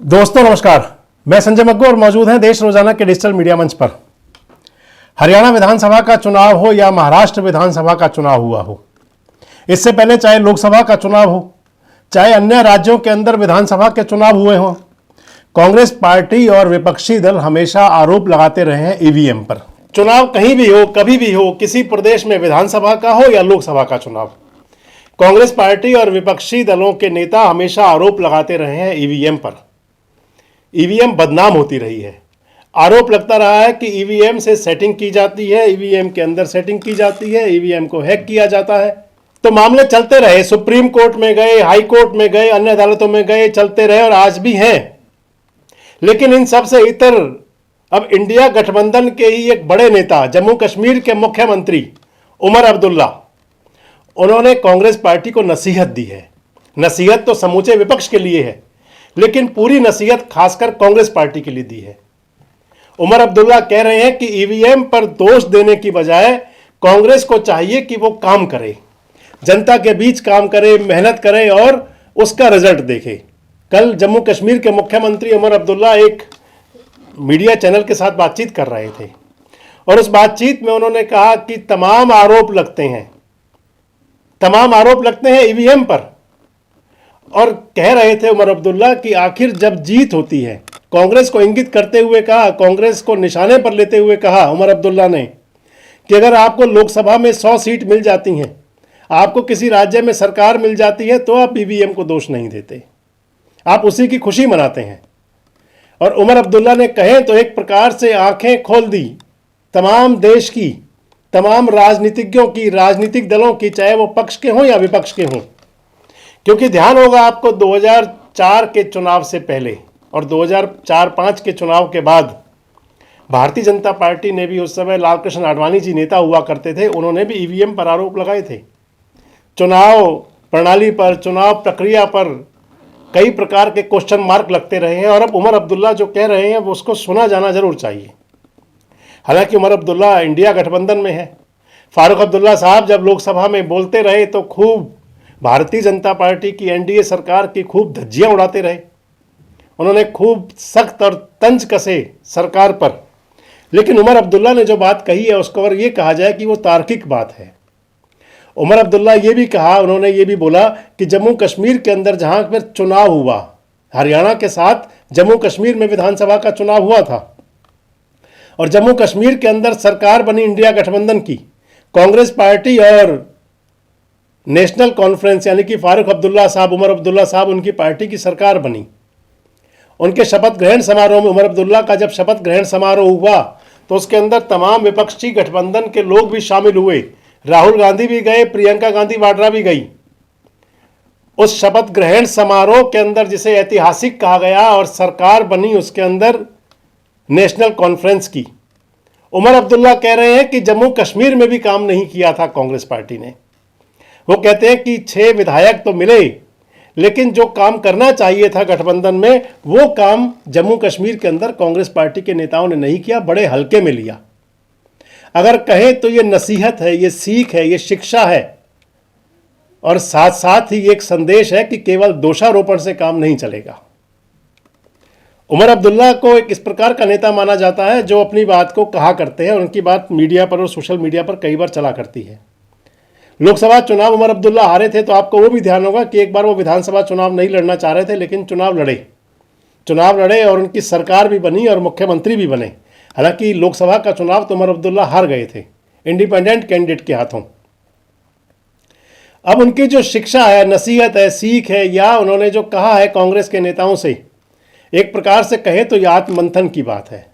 दोस्तों नमस्कार, मैं संजय मग्गू और मौजूद हैं देश रोजाना के डिजिटल मीडिया मंच पर। हरियाणा विधानसभा का चुनाव हो या महाराष्ट्र विधानसभा का चुनाव हुआ हो, इससे पहले चाहे लोकसभा का चुनाव हो, चाहे अन्य राज्यों के अंदर विधानसभा के चुनाव हुए हों, कांग्रेस पार्टी और विपक्षी दल हमेशा आरोप लगाते रहे हैं ईवीएम पर। चुनाव कहीं भी हो, कभी भी हो, किसी प्रदेश में विधानसभा का हो या लोकसभा का चुनाव, कांग्रेस पार्टी और विपक्षी दलों के नेता हमेशा आरोप लगाते रहे हैं ईवीएम पर। ईवीएम बदनाम होती रही है। आरोप लगता रहा है कि ईवीएम से सेटिंग की जाती है, ईवीएम के अंदर सेटिंग की जाती है, ईवीएम को हैक किया जाता है। तो मामले चलते रहे, सुप्रीम कोर्ट में गए, हाई कोर्ट में गए, अन्य अदालतों में गए, चलते रहे और आज भी हैं। लेकिन इन सब से इतर अब इंडिया गठबंधन के ही एक बड़े नेता, जम्मू कश्मीर के मुख्यमंत्री उमर अब्दुल्ला, उन्होंने कांग्रेस पार्टी को नसीहत दी है। नसीहत तो समूचे विपक्ष के लिए है, लेकिन पूरी नसीहत खासकर कांग्रेस पार्टी के लिए दी है। उमर अब्दुल्ला कह रहे हैं कि ईवीएम पर दोष देने की बजाय कांग्रेस को चाहिए कि वो काम करे, जनता के बीच काम करे, मेहनत करे और उसका रिजल्ट देखे। कल जम्मू कश्मीर के मुख्यमंत्री उमर अब्दुल्ला एक मीडिया चैनल के साथ बातचीत कर रहे थे और उस बातचीत में उन्होंने कहा कि तमाम आरोप लगते हैं ईवीएम पर। और कह रहे थे उमर अब्दुल्ला कि आखिर जब जीत होती है, कांग्रेस को इंगित करते हुए कहा, कांग्रेस को निशाने पर लेते हुए कहा उमर अब्दुल्ला ने कि अगर आपको लोकसभा में 100 सीट मिल जाती हैं, आपको किसी राज्य में सरकार मिल जाती है, तो आप ईवीएम को दोष नहीं देते, आप उसी की खुशी मनाते हैं। और उमर अब्दुल्ला ने कहें तो एक प्रकार से आंखें खोल दी तमाम देश की, तमाम राजनीतिज्ञों की, राजनीतिक दलों की, चाहे वो पक्ष के हों या विपक्ष के हों। क्योंकि ध्यान होगा आपको 2004 के चुनाव से पहले और 2004-05 के चुनाव के बाद भारतीय जनता पार्टी ने भी, उस समय लालकृष्ण आडवाणी जी नेता हुआ करते थे, उन्होंने भी ईवीएम पर आरोप लगाए थे। चुनाव प्रणाली पर, चुनाव प्रक्रिया पर कई प्रकार के क्वेश्चन मार्क लगते रहे हैं और अब उमर अब्दुल्ला जो कह रहे हैं वो उसको सुना जाना जरूर चाहिए। हालांकि उमर अब्दुल्ला इंडिया गठबंधन में है। फारूक अब्दुल्ला साहब जब लोकसभा में बोलते रहे तो खूब भारतीय जनता पार्टी की, एनडीए सरकार की खूब धज्जियां उड़ाते रहे। उन्होंने खूब सख्त और तंज कसे सरकार पर। लेकिन उमर अब्दुल्ला ने जो बात कही है उसको अगर ये कहा जाए कि वो तार्किक बात है। उमर अब्दुल्ला ये भी कहा, उन्होंने ये भी बोला कि जम्मू कश्मीर के अंदर जहां पर चुनाव हुआ, हरियाणा के साथ जम्मू कश्मीर में विधानसभा का चुनाव हुआ था और जम्मू कश्मीर के अंदर सरकार बनी इंडिया गठबंधन की, कांग्रेस पार्टी और नेशनल कॉन्फ्रेंस यानी कि फारूक अब्दुल्ला साहब, उमर अब्दुल्ला साहब, उनकी पार्टी की सरकार बनी। उनके शपथ ग्रहण समारोह में, उमर अब्दुल्ला का जब शपथ ग्रहण समारोह हुआ तो उसके अंदर तमाम विपक्षी गठबंधन के लोग भी शामिल हुए। राहुल गांधी भी गए, प्रियंका गांधी वाड्रा भी गई उस शपथ ग्रहण समारोह के अंदर, जिसे ऐतिहासिक कहा गया, और सरकार बनी उसके अंदर नेशनल कॉन्फ्रेंस की। उमर अब्दुल्ला कह रहे हैं कि जम्मू कश्मीर में भी काम नहीं किया था कांग्रेस पार्टी ने। वो कहते हैं कि 6 विधायक तो मिले, लेकिन जो काम करना चाहिए था गठबंधन में, वो काम जम्मू कश्मीर के अंदर कांग्रेस पार्टी के नेताओं ने नहीं किया, बड़े हल्के में लिया। अगर कहें तो ये नसीहत है, ये सीख है, ये शिक्षा है और साथ साथ ही एक संदेश है कि केवल दोषारोपण से काम नहीं चलेगा। उमर अब्दुल्ला को एक इस प्रकार का नेता माना जाता है जो अपनी बात को कहा करते हैं, उनकी बात मीडिया पर और सोशल मीडिया पर कई बार चला करती है। लोकसभा चुनाव उमर अब्दुल्ला हारे थे तो आपको वो भी ध्यान होगा कि एक बार वो विधानसभा चुनाव नहीं लड़ना चाह रहे थे, लेकिन चुनाव लड़े और उनकी सरकार भी बनी और मुख्यमंत्री भी बने। हालांकि लोकसभा का चुनाव तो उमर अब्दुल्ला हार गए थे इंडिपेंडेंट कैंडिडेट के हाथों। अब उनकी जो शिक्षा है, नसीहत है, सीख है, या उन्होंने जो कहा है कांग्रेस के नेताओं से, एक प्रकार से कहे तो यह आत्ममंथन की बात है।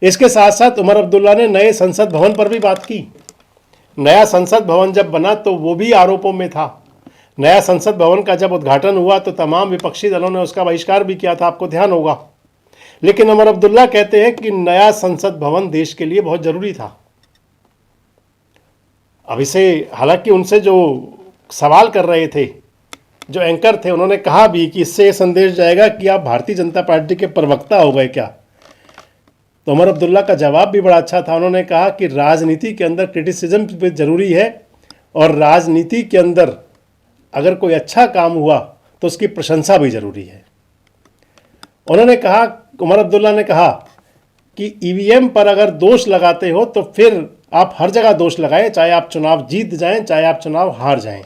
इसके साथ साथ उमर अब्दुल्ला ने नए संसद भवन पर भी बात की। नया संसद भवन जब बना तो वो भी आरोपों में था। नया संसद भवन का जब उद्घाटन हुआ तो तमाम विपक्षी दलों ने उसका बहिष्कार भी किया था, आपको ध्यान होगा। लेकिन उमर अब्दुल्ला कहते हैं कि नया संसद भवन देश के लिए बहुत जरूरी था। अब इसे, हालांकि उनसे जो सवाल कर रहे थे, जो एंकर थे, उन्होंने कहा भी कि इससे ये संदेश जाएगा कि आप भारतीय जनता पार्टी के प्रवक्ता हो गए क्या। तो उमर अब्दुल्ला का जवाब भी बड़ा अच्छा था। उन्होंने कहा कि राजनीति के अंदर क्रिटिसिज्म भी जरूरी है और राजनीति के अंदर अगर कोई अच्छा काम हुआ तो उसकी प्रशंसा भी जरूरी है। उन्होंने कहा, उमर अब्दुल्ला ने कहा कि ईवीएम पर अगर दोष लगाते हो तो फिर आप हर जगह दोष लगाएं, चाहे आप चुनाव जीत जाएं, चाहे आप चुनाव हार जाएं।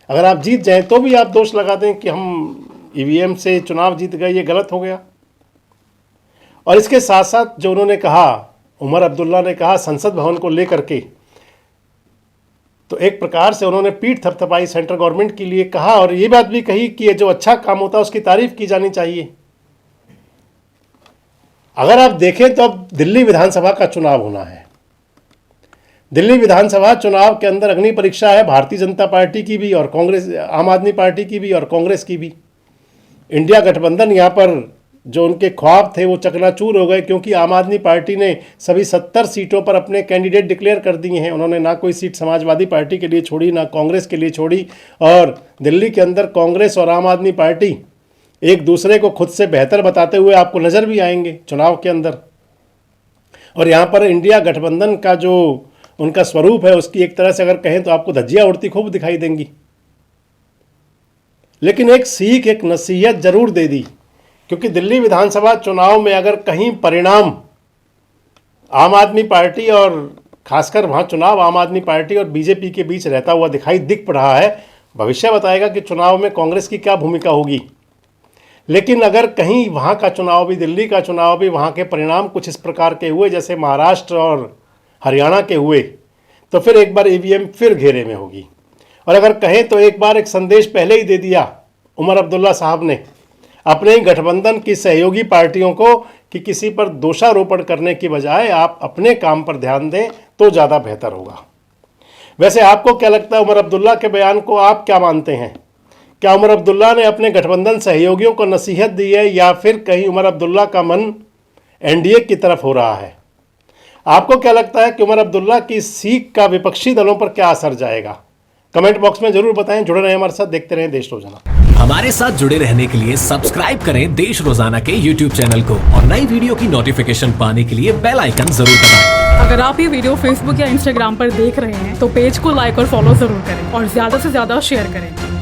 अगर आप जीत जाएं तो भी आप दोष लगा दें कि हम ईवीएम से चुनाव जीत गए, ये गलत हो गया। और इसके साथ साथ जो उन्होंने कहा, उमर अब्दुल्ला ने कहा संसद भवन को लेकर के, तो एक प्रकार से उन्होंने पीठ थपथपाई सेंट्रल गवर्नमेंट के लिए कहा और ये बात भी कही कि ये जो अच्छा काम होता है उसकी तारीफ की जानी चाहिए। अगर आप देखें तो अब दिल्ली विधानसभा का चुनाव होना है। दिल्ली विधानसभा चुनाव के अंदर अग्नि परीक्षा है भारतीय जनता पार्टी की भी और कांग्रेस, आम आदमी पार्टी की भी और कांग्रेस की भी। इंडिया गठबंधन यहाँ पर जो उनके ख्वाब थे वो चकनाचूर हो गए, क्योंकि आम आदमी पार्टी ने सभी 70 सीटों पर अपने कैंडिडेट डिक्लेयर कर दिए हैं। उन्होंने ना कोई सीट समाजवादी पार्टी के लिए छोड़ी, ना कांग्रेस के लिए छोड़ी। और दिल्ली के अंदर कांग्रेस और आम आदमी पार्टी एक दूसरे को खुद से बेहतर बताते हुए आपको नज़र भी आएंगे चुनाव के अंदर। और यहाँ पर इंडिया गठबंधन का जो उनका स्वरूप है उसकी एक तरह से अगर कहें तो आपको धज्जियाँ उड़ती खूब दिखाई देंगी। लेकिन एक सीख, एक नसीहत जरूर दे दी, क्योंकि दिल्ली विधानसभा चुनाव में अगर कहीं परिणाम आम आदमी पार्टी और खासकर वहाँ चुनाव आम आदमी पार्टी और बीजेपी के बीच रहता हुआ दिख रहा है, भविष्य बताएगा कि चुनाव में कांग्रेस की क्या भूमिका होगी। लेकिन अगर कहीं वहाँ का चुनाव भी, दिल्ली का चुनाव भी, वहाँ के परिणाम कुछ इस प्रकार के हुए जैसे महाराष्ट्र और हरियाणा के हुए, तो फिर एक बार ईवीएम फिर घेरे में होगी। और अगर कहें तो एक बार एक संदेश पहले ही दे दिया उमर अब्दुल्ला साहब ने अपने गठबंधन की सहयोगी पार्टियों को कि किसी पर दोषारोपण करने की बजाय आप अपने काम पर ध्यान दें तो ज़्यादा बेहतर होगा। वैसे आपको क्या लगता है, उमर अब्दुल्ला के बयान को आप क्या मानते हैं? क्या उमर अब्दुल्ला ने अपने गठबंधन सहयोगियों को नसीहत दी है या फिर कहीं उमर अब्दुल्ला का मन एनडीए की तरफ हो रहा है? आपको क्या लगता है कि उमर अब्दुल्ला की सीख का विपक्षी दलों पर क्या असर जाएगा? कमेंट बॉक्स में जरूर बताएं। जुड़े रहें हमारे साथ, देखते रहें देश रोजाना। हमारे साथ जुड़े रहने के लिए सब्सक्राइब करें देश रोजाना के YouTube चैनल को और नई वीडियो की नोटिफिकेशन पाने के लिए बेल आइकन जरूर दबाएं। अगर आप ये वीडियो Facebook या Instagram पर देख रहे हैं तो पेज को लाइक और फॉलो जरूर करें और ज्यादा से ज्यादा शेयर करें।